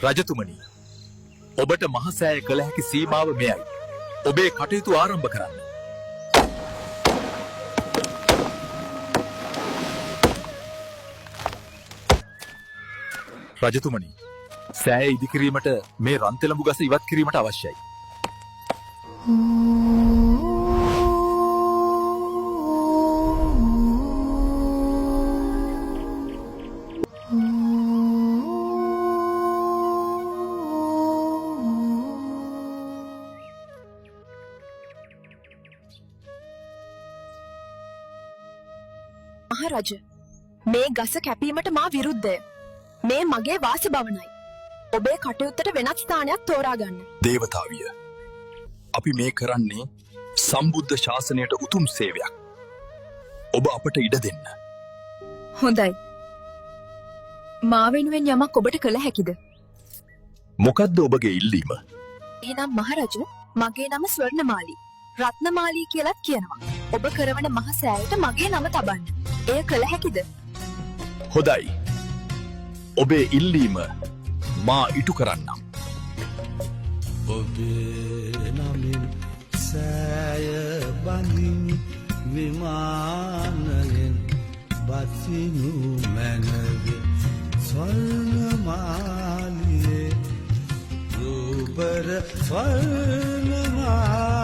රජතුමනි, ඔබට මහසෑය කළ හැකි සීමාව මෙයයි. ඔබේ කටයුතු ආරම්භ කරන්න. රජතුමනි, සෑය ඉදිකිරීමට මේ රන්තෙලඹු ගස ඉවත් කිරීමට අවශ්‍යයි. මහරජ, මේ ගස කැපීමට මා විරුද්ධය. මේ මගේ වාසභවනයි. ඔබේ කටයුත්තට වෙනත් ස්ථානයක් තෝරා ගන්න. දේවතාවිය, අපි මේ කරන්නේ සම්බුද්ධ ශාසනයට උතුම් සේවයක්. ඔබ අපට ඉඩ දෙන්න. හොඳයි. මා වෙනුවෙන් යමක් ඔබට කළ හැකිද? මොකද්ද ඔබගේ ඉල්ලීම? එහෙනම් මහරජ, මගේ නම ස්වර්ණමාලී. රත්නමාලී කියලත් කියනවා. ඔබ කරවන මහ සෑයට මගේ නම තබන්න. එය කළ හැකිද? හොඳයි. ඔබේ ඉල්ලීම මා ඉටු කරන්නම්. ඔබේ නමින් සෑය බඳින් විමානයෙන් බසිනු මැනවේ ස්වර්ණමාලියේ රූපර ස්වර්ණමාලියේ